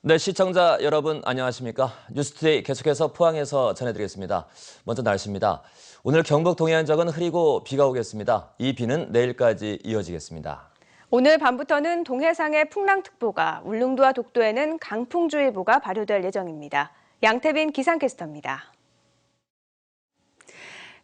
네, 시청자 여러분 안녕하십니까? 뉴스투데이 계속해서 포항에서 전해드리겠습니다. 먼저 날씨입니다. 오늘 경북 동해안 지역은 흐리고 비가 오겠습니다. 이 비는 내일까지 이어지겠습니다. 오늘 밤부터는 동해상에 풍랑특보가, 울릉도와 독도에는 강풍주의보가 발효될 예정입니다. 양태빈 기상캐스터입니다.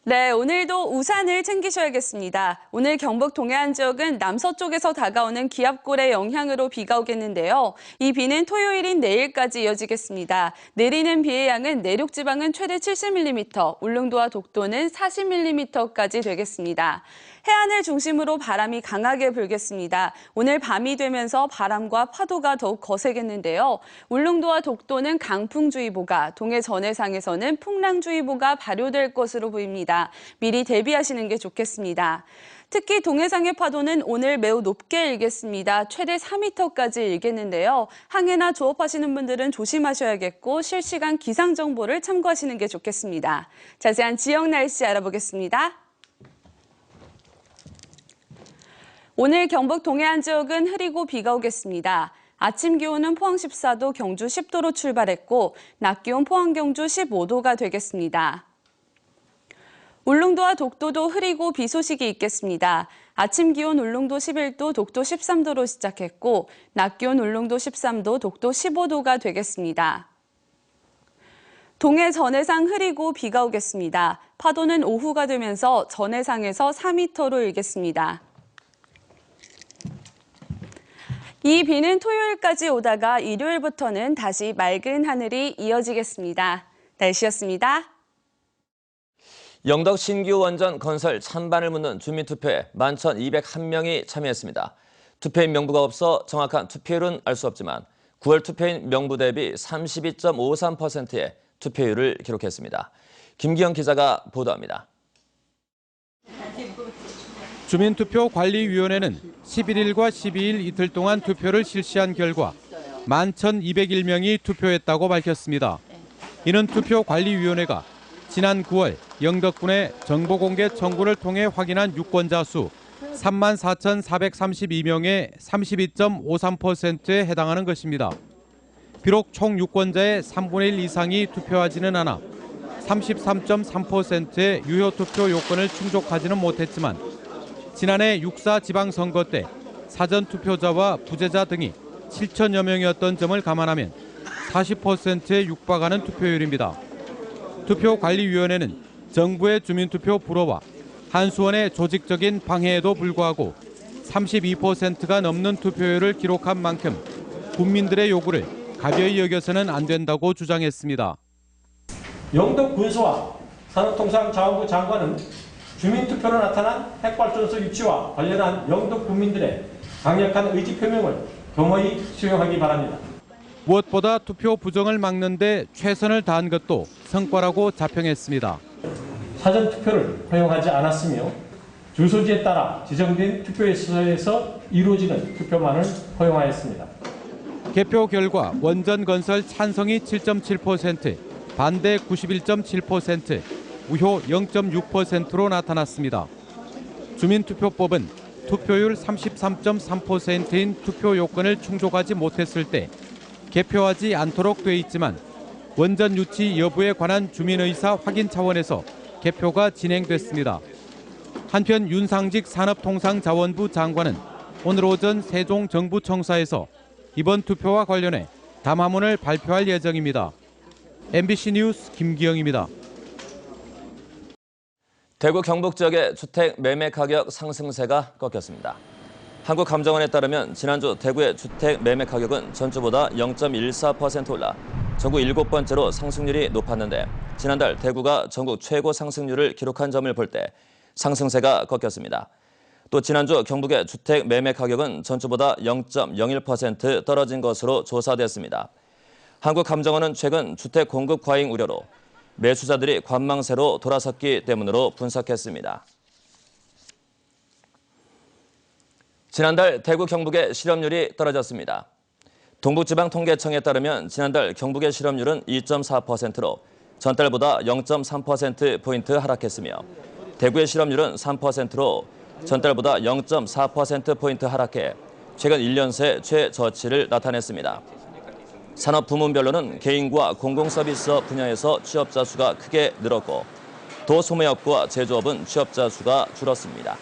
네, 오늘도 우산을 챙기셔야겠습니다. 오늘 경북 동해안 지역은 남서쪽에서 다가오는 기압골의 영향으로 비가 오겠는데요. 이 비는 토요일인 내일까지 이어지겠습니다. 내리는 비의 양은 내륙 지방은 최대 70mm, 울릉도와 독도는 40mm까지 되겠습니다. 해안을 중심으로 바람이 강하게 불겠습니다. 오늘 밤이 되면서 바람과 파도가 더욱 거세겠는데요. 울릉도와 독도는 강풍주의보가, 동해 전해상에서는 풍랑주의보가 발효될 것으로 보입니다. 미리 대비하시는 게 좋겠습니다. 특히 동해상의 파도는 오늘 매우 높게 일겠습니다. 최대 4m까지 일겠는데요. 항해나 조업하시는 분들은 조심하셔야겠고 실시간 기상 정보를 참고하시는 게 좋겠습니다. 자세한 지역 날씨 알아보겠습니다. 오늘 경북 동해안 지역은 흐리고 비가 오겠습니다. 아침 기온은 포항 14도, 경주 10도로 출발했고 낮 기온 포항, 경주 15도가 되겠습니다. 울릉도와 독도도 흐리고 비 소식이 있겠습니다. 아침 기온 울릉도 11도, 독도 13도로 시작했고 낮 기온 울릉도 13도, 독도 15도가 되겠습니다. 동해 전해상 흐리고 비가 오겠습니다. 파도는 오후가 되면서 전해상에서 4m로 일겠습니다. 이 비는 토요일까지 오다가 일요일부터는 다시 맑은 하늘이 이어지겠습니다. 날씨였습니다. 영덕 신규 원전 건설 찬반을 묻는 주민투표에 11,201명이 참여했습니다. 투표인 명부가 없어 정확한 투표율은 알 수 없지만 9월 투표인 명부 대비 32.53%의 투표율을 기록했습니다. 김기영 기자가 보도합니다. 주민투표관리위원회는 11일과 12일 이틀 동안 투표를 실시한 결과 11,201명이 투표했다고 밝혔습니다. 이는 투표관리위원회가 지난 9월 영덕군의 정보공개 청구를 통해 확인한 유권자 수 34,432명의 32.53%에 해당하는 것입니다. 비록 총 유권자의 3분의 1 이상이 투표하지는 않아 33.3%의 유효투표 요건을 충족하지는 못했지만 지난해 6.4 지방선거 때 사전투표자와 부재자 등이 7천여 명이었던 점을 감안하면 40%에 육박하는 투표율입니다. 투표관리위원회는 정부의 주민투표 불허와 한수원의 조직적인 방해에도 불구하고 32%가 넘는 투표율을 기록한 만큼 국민들의 요구를 가벼이 여겨서는 안 된다고 주장했습니다. 영덕 군수와 산업통상자원부 장관은 주민투표로 나타난 핵발전소 유치와 관련한 영덕 국민들의 강력한 의지 표명을 겸허히 수용하기 바랍니다. 무엇보다 투표 부정을 막는 데 최선을 다한 것도 성과라고 자평했습니다. 사전투표를 허용하지 않았으며 주소지에 따라 지정된 투표소에서 이루어지는 투표만을 허용하였습니다. 개표 결과 원전 건설 찬성이 7.7%, 반대 91.7%, 무효 0.6%로 나타났습니다. 주민투표법은 투표율 33.3%인 투표 요건을 충족하지 못했을 때 개표하지 않도록 돼 있지만 원전 유치 여부에 관한 주민의사 확인 차원에서 개표가 진행됐습니다. 한편 윤상직 산업통상자원부 장관은 오늘 오전 세종 정부청사에서 이번 투표와 관련해 담화문을 발표할 예정입니다. MBC 뉴스 김기영입니다. 대구 경북 지역의 주택 매매 가격 상승세가 꺾였습니다. 한국감정원에 따르면 지난주 대구의 주택 매매 가격은 전주보다 0.14% 올라 전국 7번째로 상승률이 높았는데 지난달 대구가 전국 최고 상승률을 기록한 점을 볼 때 상승세가 꺾였습니다. 또 지난주 경북의 주택 매매 가격은 전주보다 0.01% 떨어진 것으로 조사됐습니다. 한국감정원은 최근 주택 공급 과잉 우려로 매수자들이 관망세로 돌아섰기 때문으로 분석했습니다. 지난달 대구 경북의 실업률이 떨어졌습니다. 동북지방통계청에 따르면 지난달 경북의 실업률은 2.4%로 전달보다 0.3%포인트 하락했으며 대구의 실업률은 3%로 전달보다 0.4%포인트 하락해 최근 1년 새 최저치를 나타냈습니다. 산업 부문별로는 개인과 공공서비스업 분야에서 취업자 수가 크게 늘었고 도소매업과 제조업은 취업자 수가 줄었습니다.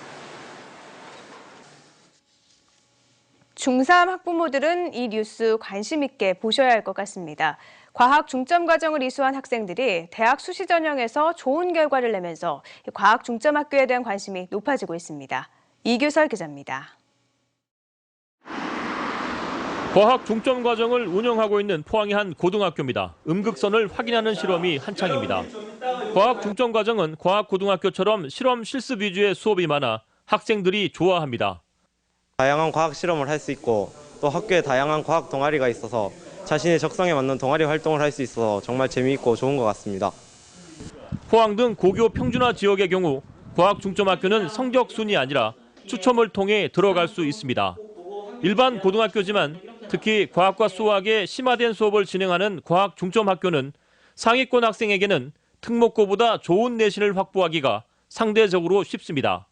중3 학부모들은 이 뉴스 관심 있게 보셔야 할 것 같습니다. 과학 중점 과정을 이수한 학생들이 대학 수시 전형에서 좋은 결과를 내면서 과학 중점 학교에 대한 관심이 높아지고 있습니다. 이규설 기자입니다. 과학 중점 과정을 운영하고 있는 포항의 한 고등학교입니다. 음극선을 확인하는 실험이 한창입니다. 과학 중점 과정은 과학 고등학교처럼 실험 실습 위주의 수업이 많아 학생들이 좋아합니다. 다양한 과학 실험을 할 수 있고 또 학교에 다양한 과학 동아리가 있어서 자신의 적성에 맞는 동아리 활동을 할 수 있어서 정말 재미있고 좋은 것 같습니다. 포항 등 고교 평준화 지역의 경우 과학 중점 학교는 성적 순이 아니라 추첨을 통해 들어갈 수 있습니다. 일반 고등학교지만 특히 과학과 수학에 심화된 수업을 진행하는 과학 중점 학교는 상위권 학생에게는 특목고보다 좋은 내신을 확보하기가 상대적으로 쉽습니다.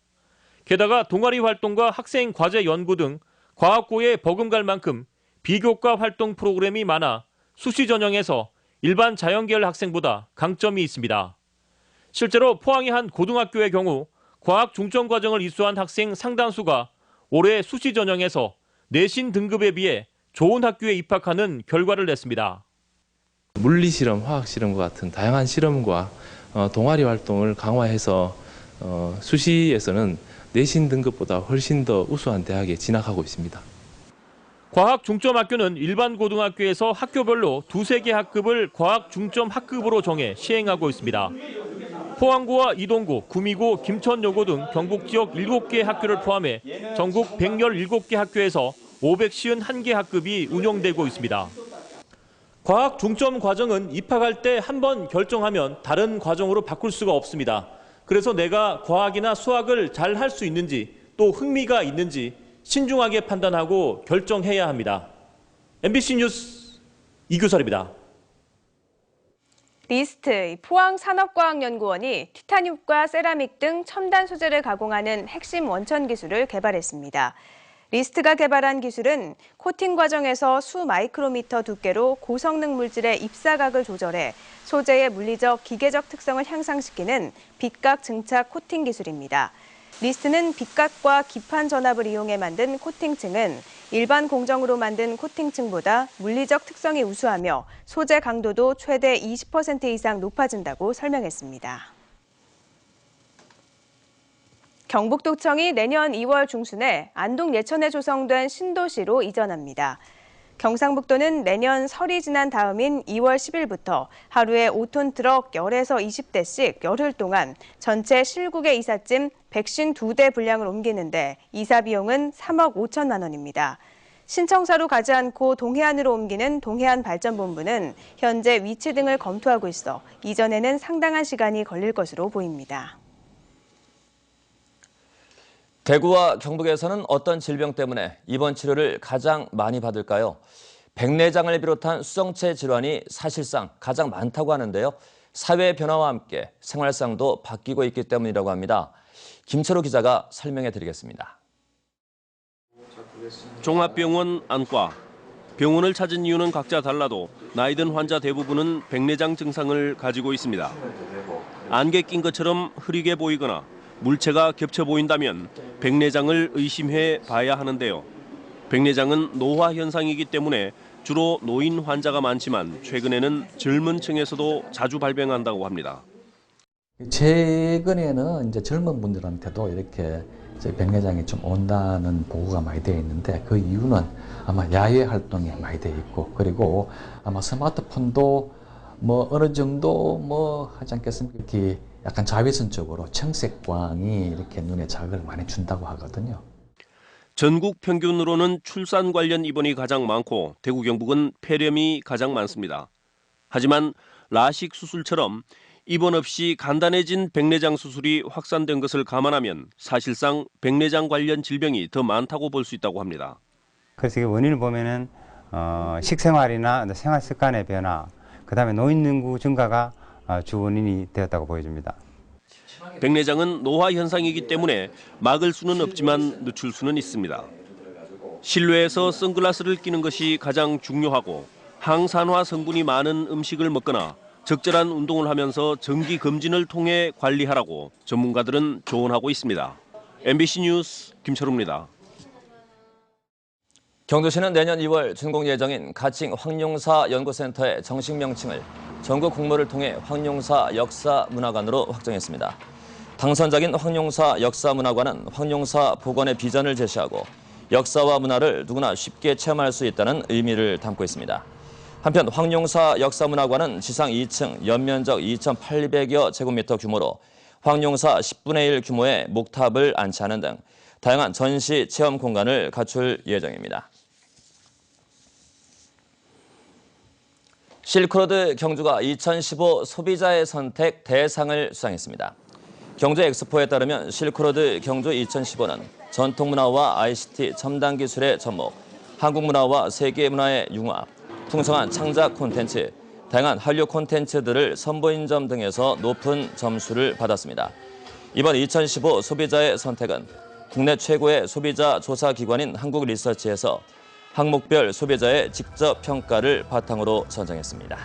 게다가 동아리 활동과 학생 과제 연구 등 과학고에 버금갈 만큼 비교과 활동 프로그램이 많아 수시 전형에서 일반 자연계열 학생보다 강점이 있습니다. 실제로 포항의 한 고등학교의 경우 과학 중점 과정을 이수한 학생 상당수가 올해 수시 전형에서 내신 등급에 비해 좋은 학교에 입학하는 결과를 냈습니다. 물리 실험, 화학 실험과 같은 다양한 실험과 동아리 활동을 강화해서 수시에서는 내신 등급보다 훨씬 더 우수한 대학에 진학하고 있습니다. 과학 중점 학교는 일반 고등학교에서 학교별로 두세 개 학급을 과학 중점 학급으로 정해 시행하고 있습니다. 포항구와 이동구, 구미구, 김천여고 등 경북 지역 7개 학교를 포함해 전국 117개 학교에서 551개 학급이 운영되고 있습니다. 과학 중점 과정은 입학할 때 한 번 결정하면 다른 과정으로 바꿀 수가 없습니다. 그래서 내가 과학이나 수학을 잘 할 수 있는지 또 흥미가 있는지 신중하게 판단하고 결정해야 합니다. MBC 뉴스 이규설입니다. 리스트, 포항산업과학연구원이 티타늄과 세라믹 등 첨단 소재를 가공하는 핵심 원천 기술을 개발했습니다. 리스트가 개발한 기술은 코팅 과정에서 수 마이크로미터 두께로 고성능 물질의 입사각을 조절해 소재의 물리적, 기계적 특성을 향상시키는 빛각 증착 코팅 기술입니다. 리스트는 빛각과 기판 전압을 이용해 만든 코팅층은 일반 공정으로 만든 코팅층보다 물리적 특성이 우수하며 소재 강도도 최대 20% 이상 높아진다고 설명했습니다. 경북도청이 내년 2월 중순에 안동 예천에 조성된 신도시로 이전합니다. 경상북도는 내년 설이 지난 다음인 2월 10일부터 하루에 5톤 트럭 10에서 20대씩 열흘 동안 전체 실국의 이삿짐 152대 분량을 옮기는데 이사 비용은 3억 5천만 원입니다. 신청사로 가지 않고 동해안으로 옮기는 동해안발전본부는 현재 위치 등을 검토하고 있어 이전에는 상당한 시간이 걸릴 것으로 보입니다. 대구와 경북에서는 어떤 질병 때문에 입원 치료를 가장 많이 받을까요? 백내장을 비롯한 수정체 질환이 사실상 가장 많다고 하는데요. 사회 변화와 함께 생활상도 바뀌고 있기 때문이라고 합니다. 김철우 기자가 설명해 드리겠습니다. 종합병원 안과. 병원을 찾은 이유는 각자 달라도 나이 든 환자 대부분은 백내장 증상을 가지고 있습니다. 안개 낀 것처럼 흐리게 보이거나 물체가 겹쳐 보인다면 백내장을 의심해 봐야 하는데요. 백내장은 노화 현상이기 때문에 주로 노인 환자가 많지만 최근에는 젊은 층에서도 자주 발병한다고 합니다. 최근에는 이제 젊은 분들한테도 이렇게 백내장이 좀 온다는 보고가 많이 되어 있는데 그 이유는 아마 야외 활동에 많이 되어 있고 그리고 아마 스마트폰도 어느 정도 하지 않겠습니까? 이렇게 약간 자외선적으로 청색광이 이렇게 눈에 자극을 많이 준다고 하거든요. 전국 평균으로는 출산 관련 입원이 가장 많고 대구 경북은 폐렴이 가장 많습니다. 하지만 라식 수술처럼 입원 없이 간단해진 백내장 수술이 확산된 것을 감안하면 사실상 백내장 관련 질병이 더 많다고 볼 수 있다고 합니다. 그래서 원인을 보면은 식생활이나 생활 습관의 변화, 그다음에 노인 인구 증가가 주 원인이 되었다고 보여집니다. 백내장은 노화 현상이기 때문에 막을 수는 없지만 늦출 수는 있습니다. 실내에서 선글라스를 끼는 것이 가장 중요하고 항산화 성분이 많은 음식을 먹거나 적절한 운동을 하면서 정기 검진을 통해 관리하라고 전문가들은 조언하고 있습니다. MBC 뉴스 김철우입니다. 경주시는 내년 2월 준공 예정인 가칭 황룡사 연구센터의 정식 명칭을 전국 공모를 통해 황룡사 역사문화관으로 확정했습니다. 당선작인 황룡사 역사문화관은 황룡사 복원의 비전을 제시하고 역사와 문화를 누구나 쉽게 체험할 수 있다는 의미를 담고 있습니다. 한편 황룡사 역사문화관은 지상 2층, 연면적 2,800여 제곱미터 규모로 황룡사 10분의 1 규모의 목탑을 안치하는 등 다양한 전시 체험 공간을 갖출 예정입니다. 실크로드 경주가 2015 소비자의 선택 대상을 수상했습니다. 경주 엑스포에 따르면 실크로드 경주 2015는 전통문화와 ICT 첨단 기술의 접목, 한국 문화와 세계 문화의 융합, 풍성한 창작 콘텐츠, 다양한 한류 콘텐츠들을 선보인 점 등에서 높은 점수를 받았습니다. 이번 2015 소비자의 선택은 국내 최고의 소비자 조사 기관인 한국리서치에서 항목별 소비자의 직접 평가를 바탕으로 선정했습니다.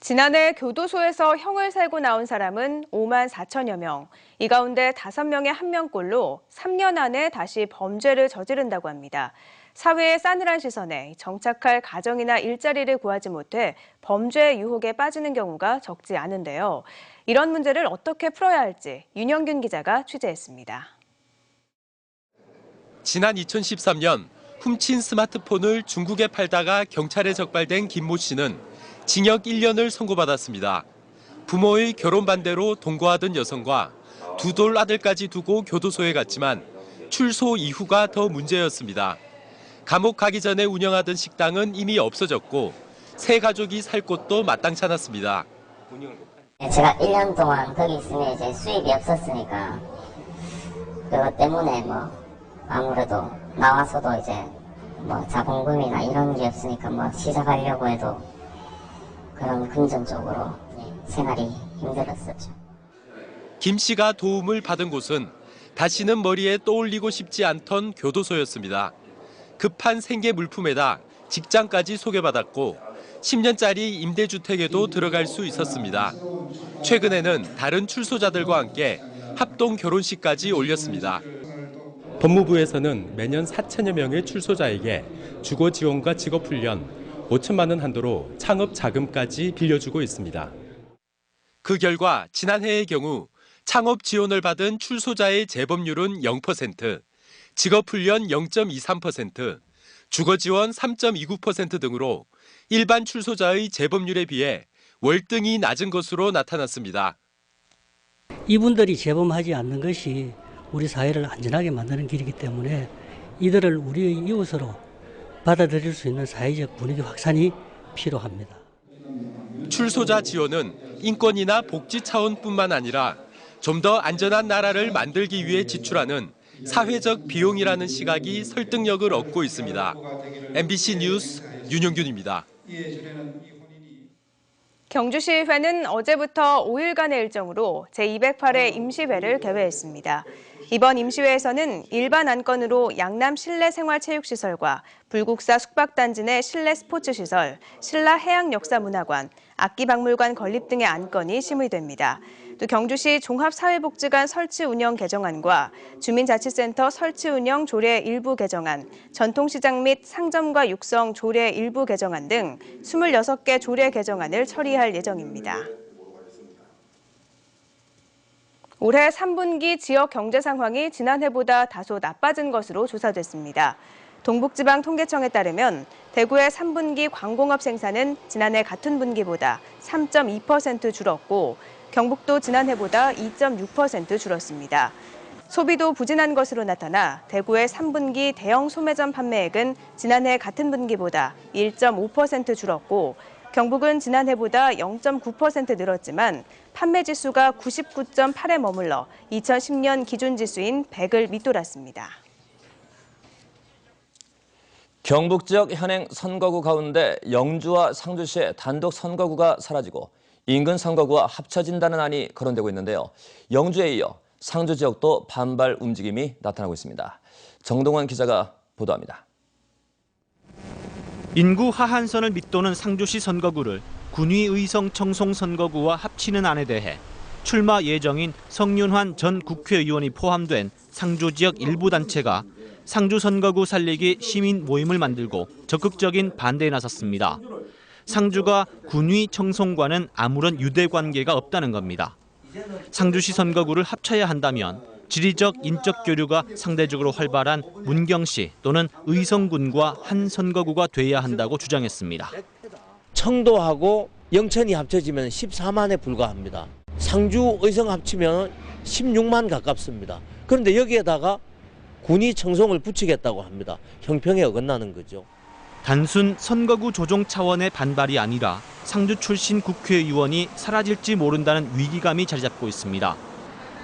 지난해 교도소에서 형을 살고 나온 사람은 5만 4천여 명. 이 가운데 5명의 1명꼴로 3년 안에 다시 범죄를 저지른다고 합니다. 사회의 싸늘한 시선에 정착할 가정이나 일자리를 구하지 못해 범죄 유혹에 빠지는 경우가 적지 않은데요. 이런 문제를 어떻게 풀어야 할지 윤영균 기자가 취재했습니다. 지난 2013년 훔친 스마트폰을 중국에 팔다가 경찰에 적발된 김모 씨는 징역 1년을 선고받았습니다. 부모의 결혼 반대로 동거하던 여성과 두 돌 아들까지 두고 교도소에 갔지만 출소 이후가 더 문제였습니다. 감옥 가기 전에 운영하던 식당은 이미 없어졌고 세 가족이 살 곳도 마땅치 않았습니다. 제가 1년 동안 거기 있으면 이제 수입이 없었으니까 그것 때문에 아무래도 나와서도 이제 자본금이나 이런 게 없으니까 시작하려고 해도 그런 금전적으로 생활이 힘들었었죠. 김 씨가 도움을 받은 곳은 다시는 머리에 떠올리고 싶지 않던 교도소였습니다. 급한 생계 물품에다 직장까지 소개받았고 10년짜리 임대주택에도 들어갈 수 있었습니다. 최근에는 다른 출소자들과 함께 합동 결혼식까지 올렸습니다. 법무부에서는 매년 4천여 명의 출소자에게 주거 지원과 직업 훈련, 5천만 원 한도로 창업 자금까지 빌려주고 있습니다. 그 결과 지난해의 경우 창업 지원을 받은 출소자의 재범률은 0%, 직업 훈련 0.23%, 주거 지원 3.29% 등으로 일반 출소자의 재범률에 비해 월등히 낮은 것으로 나타났습니다. 이분들이 재범하지 않는 것이 우리 사회를 안전하게 만드는 길이기 때문에 이들을 우리의 이웃으로 받아들일 수 있는 사회적 분위기 확산이 필요합니다. 출소자 지원은 인권이나 복지 차원뿐만 아니라 좀 더 안전한 나라를 만들기 위해 지출하는 사회적 비용이라는 시각이 설득력을 얻고 있습니다. MBC 뉴스 윤영균입니다. 경주시의회는 어제부터 5일간의 일정으로 제208회 임시회를 개회했습니다. 이번 임시회에서는 일반 안건으로 양남 실내 생활체육시설과 불국사 숙박단지 내 실내 스포츠시설, 신라 해양역사문화관, 악기박물관 건립 등의 안건이 심의됩니다. 또 경주시 종합사회복지관 설치 운영 개정안과 주민자치센터 설치 운영 조례 일부 개정안, 전통시장 및 상점과 육성 조례 일부 개정안 등 26개 조례 개정안을 처리할 예정입니다. 올해 3분기 지역 경제 상황이 지난해보다 다소 나빠진 것으로 조사됐습니다. 동북지방통계청에 따르면 대구의 3분기 광공업 생산은 지난해 같은 분기보다 3.2% 줄었고 경북도 지난해보다 2.6% 줄었습니다. 소비도 부진한 것으로 나타나 대구의 3분기 대형 소매점 판매액은 지난해 같은 분기보다 1.5% 줄었고 경북은 지난해보다 0.9% 늘었지만 판매 지수가 99.8에 머물러 2010년 기준 지수인 100을 밑돌았습니다. 경북 지역 현행 선거구 가운데 영주와 상주시의 단독 선거구가 사라지고 인근 선거구와 합쳐진다는 안이 거론되고 있는데요. 영주에 이어 상주 지역도 반발 움직임이 나타나고 있습니다. 정동원 기자가 보도합니다. 인구 하한선을 밑도는 상주시 선거구를 군위의성 청송 선거구와 합치는 안에 대해 출마 예정인 성윤환 전 국회의원이 포함된 상주 지역 일부 단체가 상주 선거구 살리기 시민 모임을 만들고 적극적인 반대에 나섰습니다. 상주가 군위 청송과는 아무런 유대 관계가 없다는 겁니다. 상주시 선거구를 합쳐야 한다면 지리적 인적 교류가 상대적으로 활발한 문경시 또는 의성군과 한 선거구가 돼야 한다고 주장했습니다. 청도하고 영천이 합쳐지면 14만에 불과합니다. 상주, 의성 합치면 16만 가깝습니다. 그런데 여기에다가 군위 청송을 붙이겠다고 합니다. 형평에 어긋나는 거죠. 단순 선거구 조정 차원의 반발이 아니라 상주 출신 국회의원이 사라질지 모른다는 위기감이 자리 잡고 있습니다.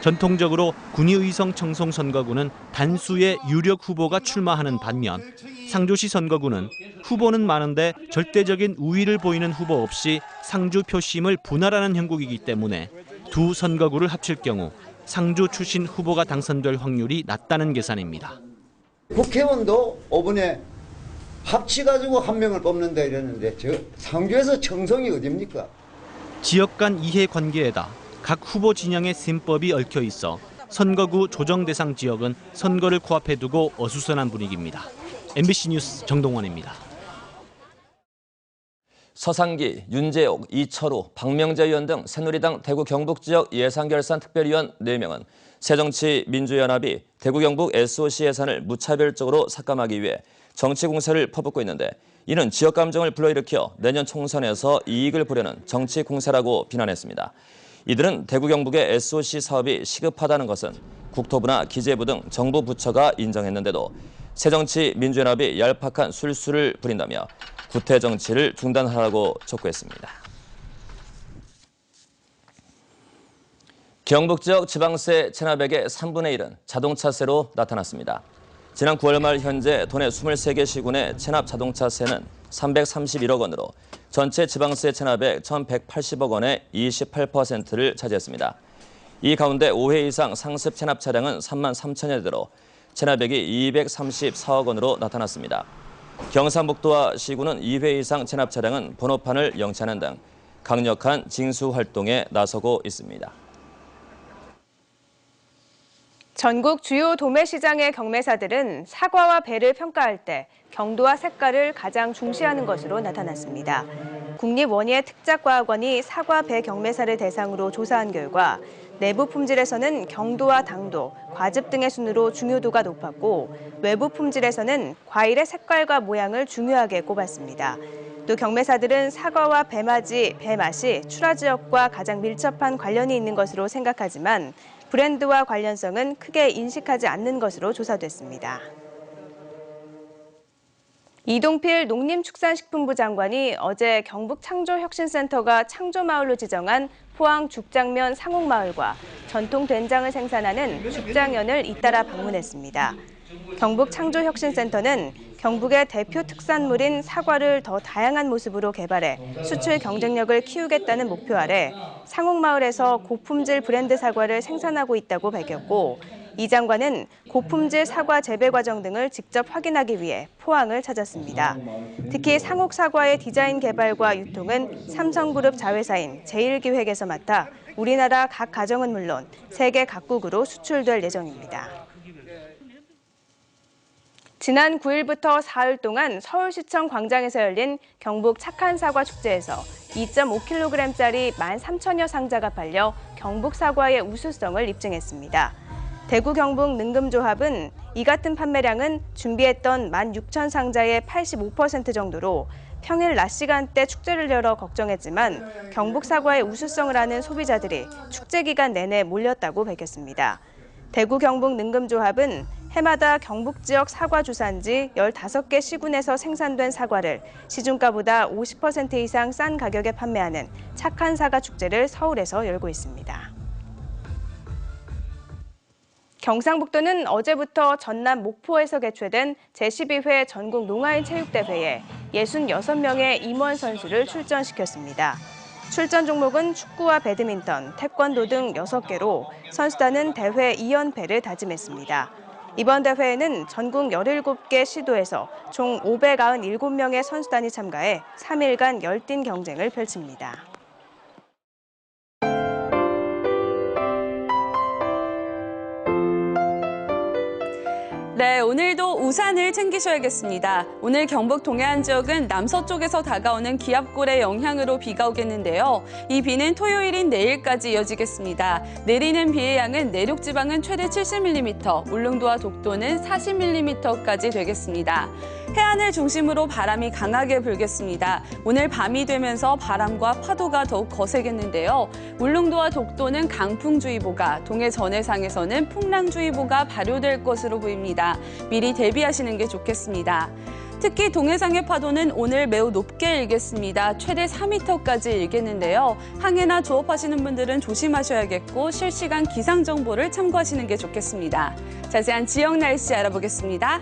전통적으로 군위의성 청송 선거구는 단수의 유력 후보가 출마하는 반면 상주시 선거구는 후보는 많은데 절대적인 우위를 보이는 후보 없이 상주 표심을 분할하는 형국이기 때문에 두 선거구를 합칠 경우 상주 출신 후보가 당선될 확률이 낮다는 계산입니다. 국회의원도 5번에 합치가지고 한 명을 뽑는다 이랬는데 상주에서 청송이 어딥니까? 지역 간 이해관계에다 각 후보 진영의 셈법이 얽혀 있어 선거구 조정 대상 지역은 선거를 코앞에 두고 어수선한 분위기입니다. MBC 뉴스 정동원입니다. 서상기, 윤재옥, 이철우, 박명재 의원 등 새누리당 대구 경북 지역 예산결산 특별위원 4명은 새정치민주연합이 대구 경북 SOC 예산을 무차별적으로 삭감하기 위해 정치 공세를 퍼붓고 있는데 이는 지역 감정을 불러일으켜 내년 총선에서 이익을 보려는 정치 공세라고 비난했습니다. 이들은 대구 경북의 SOC 사업이 시급하다는 것은 국토부나 기재부 등 정부 부처가 인정했는데도 새정치민주연합이 얄팍한 술수를 부린다며 구태 정치를 중단하라고 촉구했습니다. 경북 지역 지방세 체납액의 3분의 1은 자동차세로 나타났습니다. 지난 9월 말 현재 도내 23개 시군의 체납 자동차세는 331억 원으로 전체 지방세 체납액 1,180억 원의 28%를 차지했습니다. 이 가운데 5회 이상 상습 체납 차량은 3만 3천여 대로 체납액이 234억 원으로 나타났습니다. 경상북도와 시군은 2회 이상 체납 차량은 번호판을 영치하는 등 강력한 징수 활동에 나서고 있습니다. 전국 주요 도매시장의 경매사들은 사과와 배를 평가할 때 경도와 색깔을 가장 중시하는 것으로 나타났습니다. 국립원예특작과학원이 사과, 배 경매사를 대상으로 조사한 결과 내부 품질에서는 경도와 당도, 과즙 등의 순으로 중요도가 높았고 외부 품질에서는 과일의 색깔과 모양을 중요하게 꼽았습니다. 또 경매사들은 사과와 배맛이 출하 지역과 가장 밀접한 관련이 있는 것으로 생각하지만 브랜드와 관련성은 크게 인식하지 않는 것으로 조사됐습니다. 이동필 농림축산식품부 장관이 어제 경북창조혁신센터가 창조마을로 지정한 포항 죽장면 상옥마을과 전통 된장을 생산하는 죽장연을 잇따라 방문했습니다. 경북창조혁신센터는 경북의 대표 특산물인 사과를 더 다양한 모습으로 개발해 수출 경쟁력을 키우겠다는 목표 아래 상옥마을에서 고품질 브랜드 사과를 생산하고 있다고 밝혔고 이 장관은 고품질 사과 재배 과정 등을 직접 확인하기 위해 포항을 찾았습니다. 특히 상옥 사과의 디자인 개발과 유통은 삼성그룹 자회사인 제일기획에서 맡아 우리나라 각 가정은 물론 세계 각국으로 수출될 예정입니다. 지난 9일부터 사흘 동안 서울시청 광장에서 열린 경북 착한 사과 축제에서 2.5kg짜리 13,000여 상자가 팔려 경북 사과의 우수성을 입증했습니다. 대구 경북 능금조합은 이 같은 판매량은 준비했던 16,000상자의 85% 정도로 평일 낮 시간대 축제를 열어 걱정했지만 경북 사과의 우수성을 아는 소비자들이 축제 기간 내내 몰렸다고 밝혔습니다. 대구 경북 능금조합은 해마다 경북 지역 사과 주산지 15개 시군에서 생산된 사과를 시중가보다 50% 이상 싼 가격에 판매하는 착한 사과 축제를 서울에서 열고 있습니다. 경상북도는 어제부터 전남 목포에서 개최된 제12회 전국 농아인 체육대회에 66명의 임원 선수를 출전시켰습니다. 출전 종목은 축구와 배드민턴, 태권도 등 6개로 선수단은 대회 2연패를 다짐했습니다. 이번 대회에는 전국 17개 시도에서 총 597명의 선수단이 참가해 3일간 열띤 경쟁을 펼칩니다. 네, 오늘도 우산을 챙기셔야겠습니다. 오늘 경북 동해안 지역은 남서쪽에서 다가오는 기압골의 영향으로 비가 오겠는데요. 이 비는 토요일인 내일까지 이어지겠습니다. 내리는 비의 양은 내륙 지방은 최대 70mm, 울릉도와 독도는 40mm까지 되겠습니다. 해안을 중심으로 바람이 강하게 불겠습니다. 오늘 밤이 되면서 바람과 파도가 더욱 거세겠는데요. 울릉도와 독도는 강풍주의보가, 동해 전해상에서는 풍랑주의보가 발효될 것으로 보입니다. 미리 대비하시는 게 좋겠습니다. 특히 동해상의 파도는 오늘 매우 높게 일겠습니다. 최대 4m까지 일겠는데요. 항해나 조업하시는 분들은 조심하셔야겠고 실시간 기상 정보를 참고하시는 게 좋겠습니다. 자세한 지역 날씨 알아보겠습니다.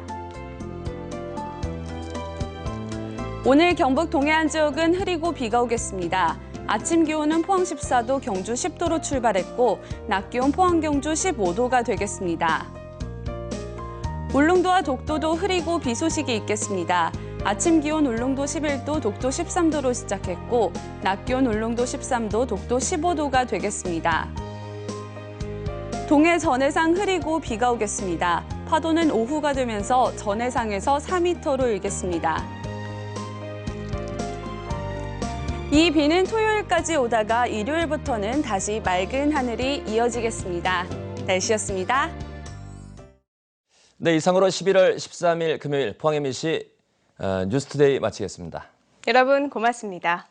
오늘 경북 동해안 지역은 흐리고 비가 오겠습니다. 아침 기온은 포항 14도, 경주 10도로 출발했고 낮 기온 포항, 경주 15도가 되겠습니다. 울릉도와 독도도 흐리고 비 소식이 있겠습니다. 아침 기온 울릉도 11도, 독도 13도로 시작했고 낮 기온 울릉도 13도, 독도 15도가 되겠습니다. 동해 전해상 흐리고 비가 오겠습니다. 파도는 오후가 되면서 전해상에서 4m로 일겠습니다. 이 비는 토요일까지 오다가 일요일부터는 다시 맑은 하늘이 이어지겠습니다. 날씨였습니다. 네, 이상으로 11월 13일 금요일 포항 MBC 뉴스투데이 마치겠습니다. 여러분 고맙습니다.